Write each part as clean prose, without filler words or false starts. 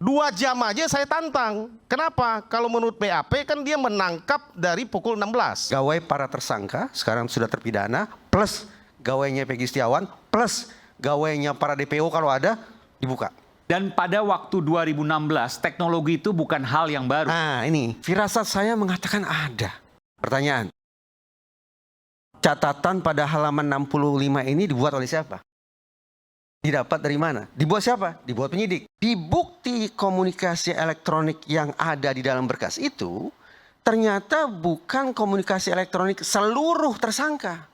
2 jam aja saya tantang. Kenapa? Kalau menurut BAP kan dia menangkap dari pukul 16. Gawai para tersangka sekarang sudah terpidana, plus gawainya Peggy Setiawan, plus gawainya para DPO kalau ada dibuka. Dan pada waktu 2016 teknologi itu bukan hal yang baru. Nah ini, firasat saya mengatakan ada. Pertanyaan, catatan pada halaman 65 ini dibuat oleh siapa? Didapat dari mana? Dibuat siapa? Dibuat penyidik. Di bukti komunikasi elektronik yang ada di dalam berkas itu, ternyata bukan komunikasi elektronik seluruh tersangka.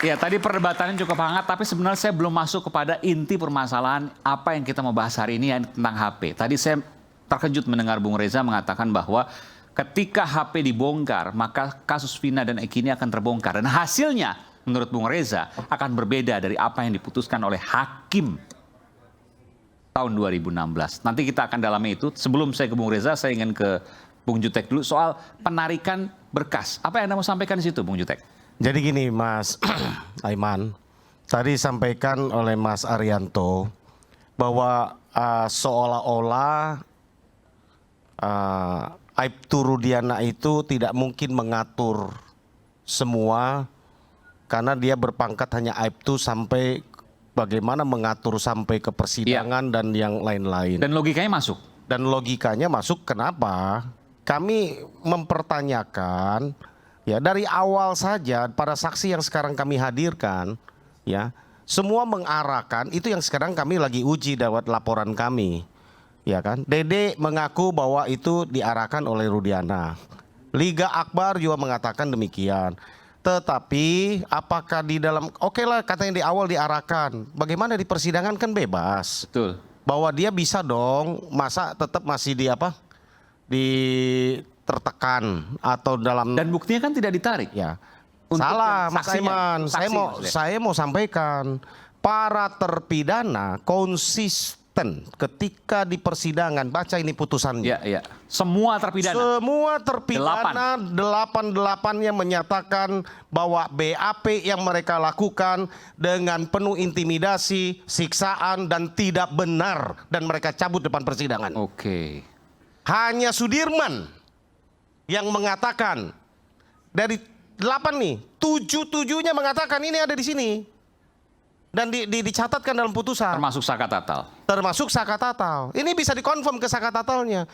Ya, tadi perdebatannya cukup hangat, tapi sebenarnya saya belum masuk kepada inti permasalahan apa yang kita mau bahas hari ini tentang HP. Tadi saya terkejut mendengar Bung Reza mengatakan bahwa ketika HP dibongkar, maka kasus Vina dan Eki ini akan terbongkar. Dan hasilnya, menurut Bung Reza, akan berbeda dari apa yang diputuskan oleh hakim tahun 2016. Nanti kita akan dalami itu. Sebelum saya ke Bung Reza, saya ingin ke Bung Jutek dulu soal penarikan berkas. Apa yang Anda mau sampaikan di situ, Bung Jutek? Jadi gini Mas Aiman, tadi sampaikan oleh Mas Arianto bahwa seolah-olah Aibtu Rudiana itu tidak mungkin mengatur semua karena dia berpangkat hanya Aibtu sampai bagaimana mengatur sampai ke persidangan dan yang lain-lain. Dan logikanya masuk? Dan logikanya masuk, kenapa? Kami mempertanyakan ya dari awal saja para saksi yang sekarang kami hadirkan ya semua mengarahkan itu yang sekarang kami lagi uji lewat laporan kami. Ya kan, Dede mengaku bahwa itu diarahkan oleh Rudiana. Liga Akbar juga mengatakan demikian. Tetapi apakah di dalam, oke lah katanya di awal diarahkan. Bagaimana di persidangan kan bebas. Betul. Bahwa dia bisa dong, masa tetap masih di apa? Di tertekan atau dalam. Dan buktinya kan tidak ditarik. Ya. Untuk Salah yang Mas Aiman, saya mau sampaikan para terpidana konsisten ketika di persidangan, baca ini putusannya. Ya, ya. Semua terpidana. Semua terpidana 8-8-nya menyatakan bahwa BAP yang mereka lakukan dengan penuh intimidasi, siksaan dan tidak benar dan mereka cabut depan persidangan. Oke. Hanya Sudirman yang mengatakan dari 8 nih, 7-7-nya mengatakan ini ada di sini. Dan dicatatkan dalam putusan. Termasuk Saka Tatal. Termasuk Saka Tatal. Ini bisa dikonfirm ke Saka Tatalnya.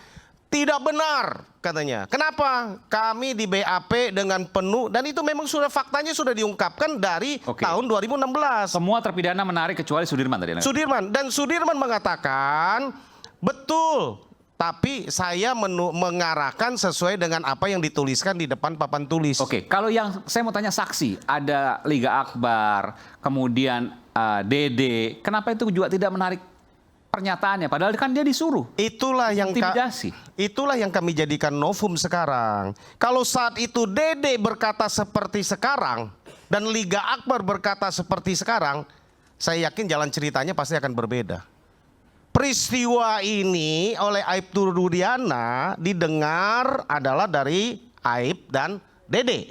Tidak benar katanya. Kenapa? Kami di BAP dengan penuh dan itu memang sudah faktanya sudah diungkapkan dari tahun 2016. Semua terpidana menarik kecuali Sudirman tadi. Sudirman dan Sudirman mengatakan betul. Tapi saya mengarahkan sesuai dengan apa yang dituliskan di depan papan tulis. Oke, kalau yang saya mau tanya saksi, ada Liga Akbar, kemudian Dede, kenapa itu juga tidak menarik pernyataannya? Padahal kan dia disuruh. Itulah yang kami jadikan novum sekarang. Kalau saat itu Dede berkata seperti sekarang dan Liga Akbar berkata seperti sekarang, saya yakin jalan ceritanya pasti akan berbeda. Peristiwa ini oleh Aibtu Rudiana didengar adalah dari Aib dan Dede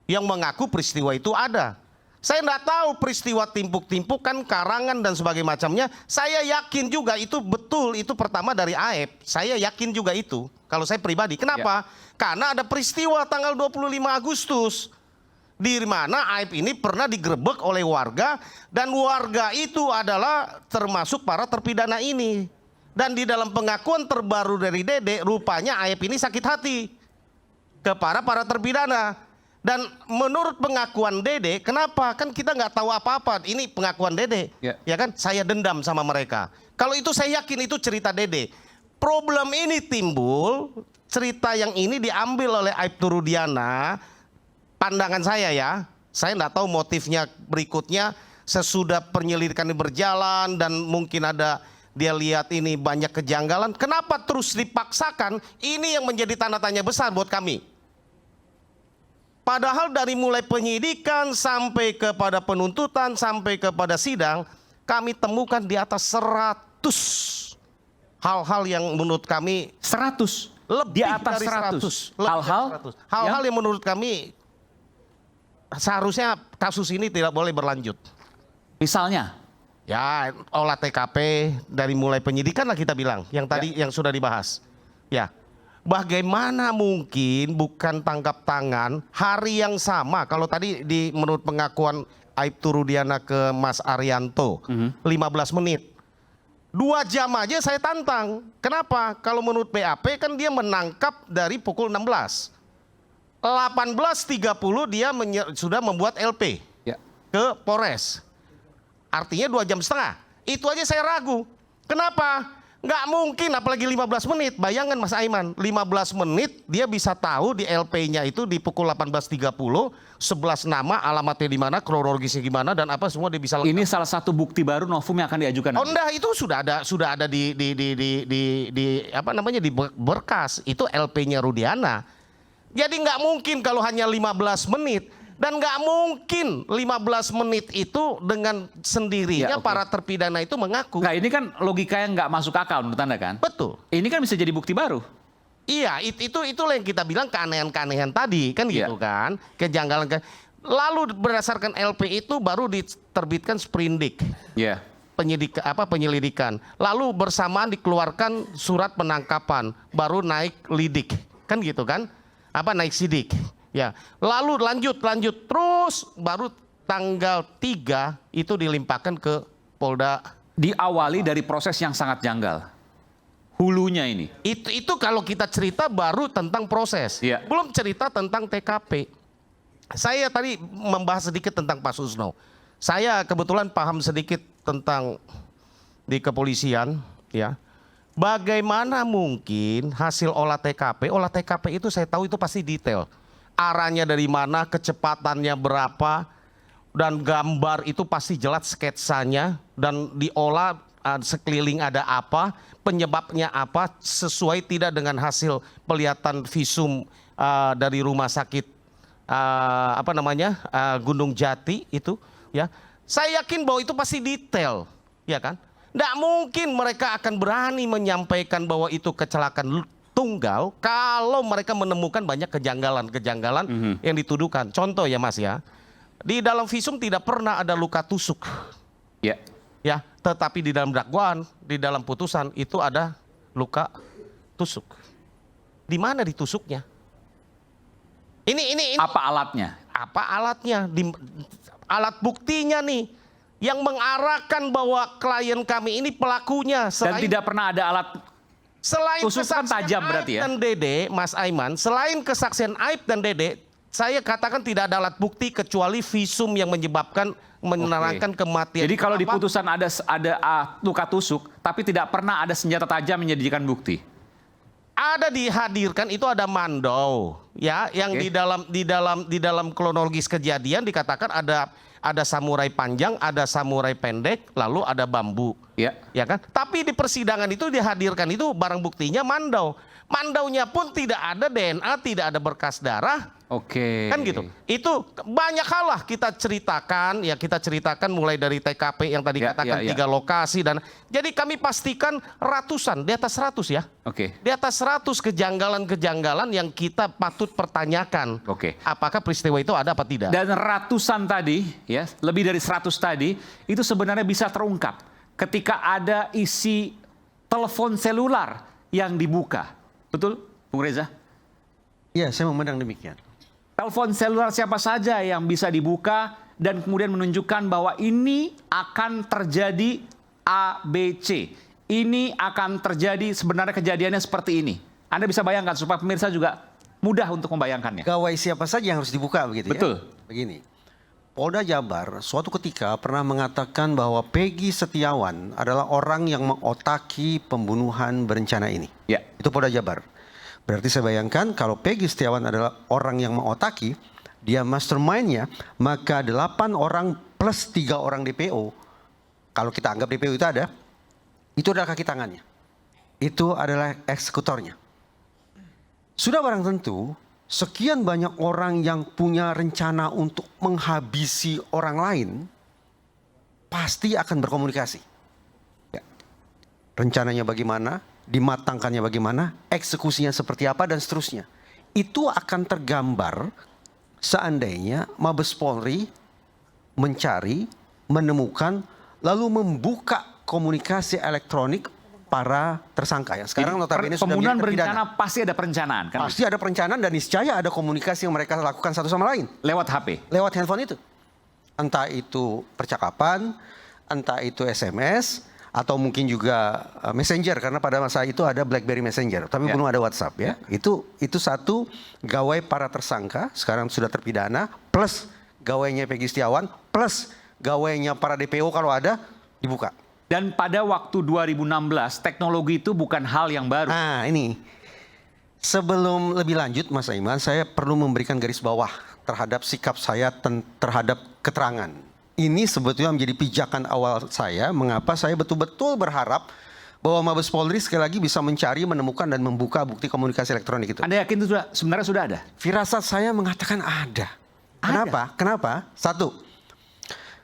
yang mengaku peristiwa itu ada. Saya tidak tahu peristiwa timpuk-timpukan, karangan dan sebagainya macamnya. Saya yakin juga itu betul, itu pertama dari Aib. Saya yakin juga itu kalau saya pribadi. Kenapa? Ya. Karena ada peristiwa tanggal 25 Agustus. Di mana Aib ini pernah digerebek oleh warga dan warga itu adalah termasuk para terpidana ini. Dan di dalam pengakuan terbaru dari Dede, rupanya Aib ini sakit hati kepada para terpidana. Dan menurut pengakuan Dede, kenapa? Kan kita nggak tahu apa-apa. Ini pengakuan Dede, ya kan? Saya dendam sama mereka. Kalau itu saya yakin itu cerita Dede. Problem ini timbul, cerita yang ini diambil oleh Aibtu Rudiana. Pandangan saya ya, saya nggak tahu motifnya berikutnya sesudah penyelidikan ini berjalan dan mungkin ada dia lihat ini banyak kejanggalan. Kenapa terus dipaksakan? Ini yang menjadi tanda tanya besar buat kami. Padahal dari mulai penyidikan sampai kepada penuntutan sampai kepada sidang, kami temukan di atas 100 hal-hal yang menurut kami 100 lebih di atas dari 100 hal-hal yang menurut kami seharusnya kasus ini tidak boleh berlanjut. Misalnya, Ya, olah TKP dari mulai penyidikan lah kita bilang, yang tadi yang sudah dibahas. Ya, bagaimana mungkin bukan tangkap tangan hari yang sama, kalau tadi menurut pengakuan Aibtu Rudiana ke Mas Arianto, 15 menit. 2 jam aja saya tantang. Kenapa? Kalau menurut BAP kan dia menangkap dari pukul 16. 18.30 dia sudah membuat LP ya. ke Polres. Artinya 2,5 jam. Itu aja saya ragu. Kenapa? Nggak mungkin apalagi 15 menit. Bayangkan Mas Aiman, 15 menit dia bisa tahu di LP-nya itu di pukul 18.30, 11 nama, alamatnya di mana, kronologisnya gimana dan apa semua dia bisa lengkap. Ini salah satu bukti baru novum yang akan diajukan. Oh enggak, itu sudah ada di apa namanya di berkas. Itu LP-nya Rudiana. Jadi nggak mungkin kalau hanya 15 menit. Dan nggak mungkin 15 menit itu dengan sendirinya Ya, oke. para terpidana itu mengaku. Nah, ini kan logika yang nggak masuk akal menurut Anda kan? Betul. Ini kan bisa jadi bukti baru. Iya, itulah yang kita bilang keanehan-keanehan tadi kan Iya. gitu kan, kejanggalan. Lalu berdasarkan LP itu baru diterbitkan sprindik Iya. penyelidikan. Lalu bersamaan dikeluarkan surat penangkapan, baru naik lidik, kan gitu kan? Naik sidik. Ya, lalu lanjut terus baru tanggal 3 itu dilimpahkan ke Polda. Diawali dari proses yang sangat janggal. Hulunya ini. Itu kalau kita cerita baru tentang proses, Iya. belum cerita tentang TKP. Saya tadi membahas sedikit tentang Pak Susno. Saya kebetulan paham sedikit tentang di kepolisian, ya. Bagaimana mungkin hasil olah TKP itu saya tahu itu pasti detail. Arahnya dari mana, kecepatannya berapa, dan gambar itu pasti jelas sketsanya dan diolah sekeliling ada apa, penyebabnya apa, sesuai tidak dengan hasil pelihatan visum dari rumah sakit Gunung Jati itu, ya. Saya yakin bahwa itu pasti detail, ya kan? Nggak mungkin mereka akan berani menyampaikan bahwa itu kecelakaan tunggal kalau mereka menemukan banyak kejanggalan-kejanggalan yang dituduhkan. Contoh ya Mas ya, di dalam visum tidak pernah ada luka tusuk. Ya. Ya, tetapi di dalam dakwaan, di dalam putusan itu ada luka tusuk. Di mana ditusuknya? Ini Apa alatnya? apa alatnya? Alat buktinya nih yang mengarahkan bahwa klien kami ini pelakunya. Dan tidak pernah ada alat. Selain Tusuk kan kesaksian tajam Aib berarti ya? dan Dede, Mas Aiman, selain kesaksian Aib dan Dede, saya katakan tidak ada alat bukti kecuali visum yang menerangkan kematian. Jadi kalau di Apa? putusan ada luka tusuk, tapi tidak pernah ada senjata tajam yang dijadikan bukti. Ada dihadirkan itu ada mandau, ya, yang di dalam kronologis kejadian dikatakan ada samurai panjang, ada samurai pendek, lalu ada bambu. Ya kan? Tapi di persidangan itu dihadirkan itu barang buktinya mandau. Mandaunya pun tidak ada DNA, tidak ada berkas darah. Oke. Kan gitu. Itu banyak hal lah kita ceritakan, ya kita ceritakan mulai dari TKP yang tadi katakan 3 lokasi dan jadi kami pastikan ratusan, di atas 100 ya. Oke. Di atas 100 kejanggalan-kejanggalan yang kita patut pertanyakan. Oke. Apakah peristiwa itu ada apa tidak? Dan ratusan tadi, ya, lebih dari 100 tadi, itu sebenarnya bisa terungkap ketika ada isi telepon selular yang dibuka. Betul, Bung Reza? Iya, saya memandang demikian. Telepon selular siapa saja yang bisa dibuka dan kemudian menunjukkan bahwa ini akan terjadi ABC. Ini akan terjadi sebenarnya kejadiannya seperti ini. Anda bisa bayangkan supaya pemirsa juga mudah untuk membayangkannya. Gawai siapa saja yang harus dibuka begitu Betul. ya? Begini. Polda Jabar suatu ketika pernah mengatakan bahwa Peggy Setiawan adalah orang yang mengotaki pembunuhan berencana ini. Ya. Itu Polda Jabar. Berarti saya bayangkan kalau Peggy Setiawan adalah orang yang mengotaki, dia mastermind-nya, maka 8 orang plus 3 orang DPO, kalau kita anggap DPO itu ada, itu adalah kaki tangannya. Itu adalah eksekutornya. Sudah barang tentu, sekian banyak orang yang punya rencana untuk menghabisi orang lain, pasti akan berkomunikasi. Ya. Rencananya bagaimana, dimatangkannya bagaimana, eksekusinya seperti apa, dan seterusnya. Itu akan tergambar seandainya Mabes Polri mencari, menemukan, lalu membuka komunikasi elektronik para tersangka. Yang sekarang notabene sudah pembunuhan menjadi terpidana. berencana pasti ada perencanaan kan? Pasti ada perencanaan dan niscaya ada komunikasi yang mereka lakukan satu sama lain. Lewat HP. Lewat handphone itu. Entah itu percakapan, entah itu SMS, atau mungkin juga Messenger. Karena pada masa itu ada BlackBerry Messenger, tapi belum ada WhatsApp ya. Itu satu gawai para tersangka, sekarang sudah terpidana, plus gawainya Peggy Setiawan, plus gawainya para DPO kalau ada, dibuka. Dan pada waktu 2016, teknologi itu bukan hal yang baru. Nah ini, sebelum lebih lanjut Mas Aiman, saya perlu memberikan garis bawah terhadap sikap saya terhadap keterangan. Ini sebetulnya menjadi pijakan awal saya, mengapa saya betul-betul berharap bahwa Mabes Polri sekali lagi bisa mencari, menemukan, dan membuka bukti komunikasi elektronik itu. Anda yakin itu sebenarnya sudah ada? Firasat saya mengatakan ada. Kenapa? Kenapa? Satu,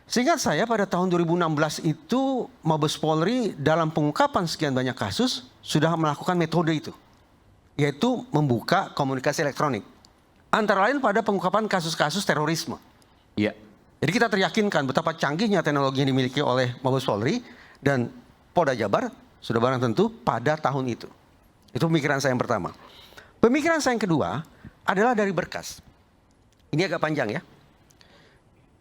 seingat saya pada tahun 2016 itu Mabes Polri dalam pengungkapan sekian banyak kasus sudah melakukan metode itu, yaitu membuka komunikasi elektronik. Antara lain pada pengungkapan kasus-kasus terorisme. Iya. Jadi kita teryakinkan betapa canggihnya teknologi yang dimiliki oleh Mabes Polri dan Polda Jabar sudah barang tentu pada tahun itu. Itu pemikiran saya yang pertama. Pemikiran saya yang kedua adalah dari berkas. Ini agak panjang ya.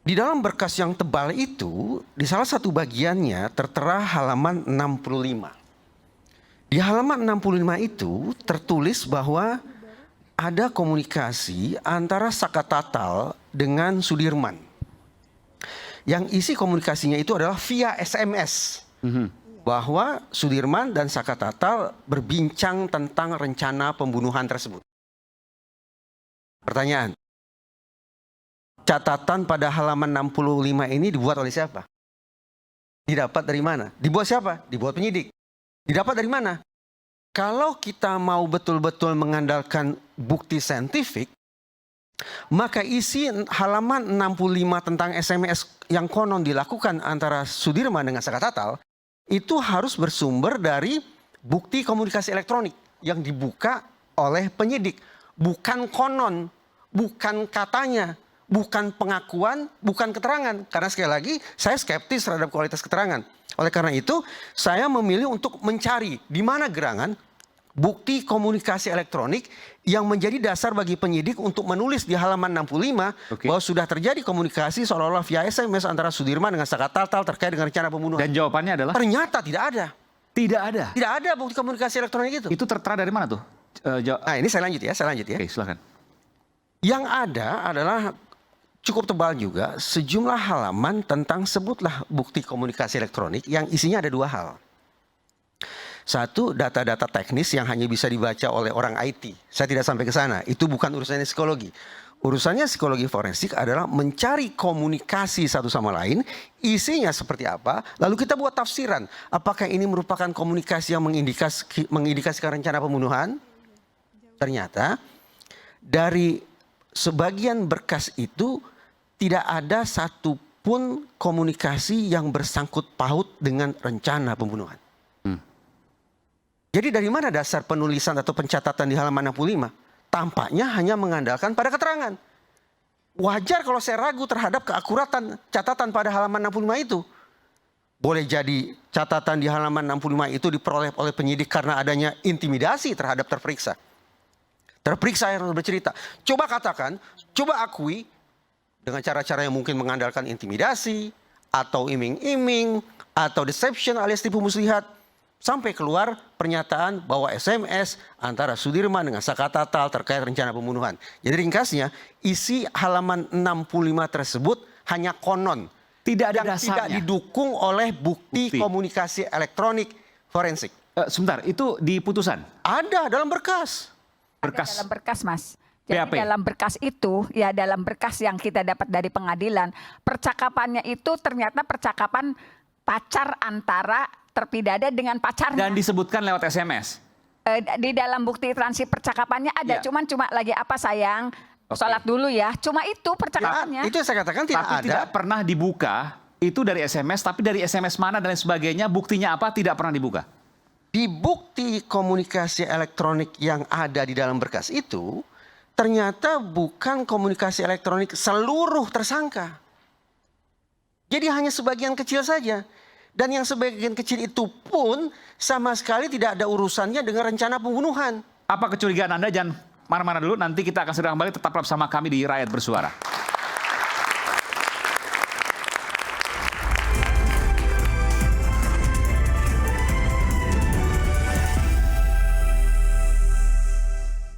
Di dalam berkas yang tebal itu, di salah satu bagiannya tertera halaman 65. Di halaman 65 itu tertulis bahwa ada komunikasi antara Saka Tatal dengan Sudirman. Yang isi komunikasinya itu adalah via SMS. Bahwa Sudirman dan Saka Tatal berbincang tentang rencana pembunuhan tersebut. Pertanyaan. Catatan pada halaman 65 ini dibuat oleh siapa? Didapat dari mana? Dibuat siapa? Dibuat penyidik. Didapat dari mana? Kalau kita mau betul-betul mengandalkan bukti saintifik, maka isi halaman 65 tentang SMS yang konon dilakukan antara Sudirman dengan Saka Tatal itu harus bersumber dari bukti komunikasi elektronik yang dibuka oleh penyidik. Bukan konon, bukan katanya, bukan pengakuan, bukan keterangan. Karena sekali lagi saya skeptis terhadap kualitas keterangan. Oleh karena itu saya memilih untuk mencari di mana gerangan bukti komunikasi elektronik yang menjadi dasar bagi penyidik untuk menulis di halaman 65 bahwa sudah terjadi komunikasi seolah-olah via SMS antara Sudirman dengan Saka Tatal terkait dengan rencana pembunuhan. Dan jawabannya adalah? Ternyata tidak ada. Tidak ada? Tidak ada bukti komunikasi elektronik itu. Itu tertera dari mana tuh? Nah ini saya lanjut ya. Oke, silakan. Yang ada adalah cukup tebal juga sejumlah halaman tentang sebutlah bukti komunikasi elektronik yang isinya ada dua hal. Satu, data-data teknis yang hanya bisa dibaca oleh orang IT. Saya tidak sampai ke sana. Itu bukan urusannya psikologi. Urusannya psikologi forensik adalah mencari komunikasi satu sama lain, isinya seperti apa, lalu kita buat tafsiran. Apakah ini merupakan komunikasi yang mengindikasikan rencana pembunuhan? Ternyata dari sebagian berkas itu tidak ada satupun komunikasi yang bersangkut paut dengan rencana pembunuhan. Jadi dari mana dasar penulisan atau pencatatan di halaman 65? Tampaknya hanya mengandalkan pada keterangan. Wajar kalau saya ragu terhadap keakuratan catatan pada halaman 65 itu. Boleh jadi catatan di halaman 65 itu diperoleh oleh penyidik karena adanya intimidasi terhadap terperiksa. Terperiksa yang bercerita. Coba katakan, coba akui dengan cara-cara yang mungkin mengandalkan intimidasi, atau iming-iming, atau deception alias tipu muslihat. Sampai keluar pernyataan bahwa SMS antara Sudirman dengan Saka Tatal terkait rencana pembunuhan. Jadi ringkasnya, isi halaman 65 tersebut hanya konon. Tidak ada yang dasarnya. Tidak didukung oleh bukti komunikasi elektronik forensik. Sebentar, itu di putusan? Ada dalam berkas. Berkas. Ada dalam berkas, Mas. Jadi BAP. dalam berkas itu, ya dalam berkas yang kita dapat dari pengadilan, percakapannya itu ternyata percakapan pacar antara terpidana dengan pacarnya. Dan disebutkan lewat SMS? Di dalam bukti transkrip percakapannya ada, Ya. cuma lagi apa sayang, sholat dulu ya. Cuma itu percakapannya. Itu yang saya katakan tidak Tapi ada. tidak pernah dibuka, itu dari SMS, tapi dari SMS mana dan lain sebagainya, buktinya apa tidak pernah dibuka? Di bukti komunikasi elektronik yang ada di dalam berkas itu ternyata bukan komunikasi elektronik seluruh tersangka. Jadi hanya sebagian kecil saja. Dan yang sebagian kecil itu pun sama sekali tidak ada urusannya dengan rencana pembunuhan. Apa kecurigaan Anda? Jangan mana-mana dulu, nanti kita akan segera kembali, tetaplah bersama kami di Rakyat Bersuara.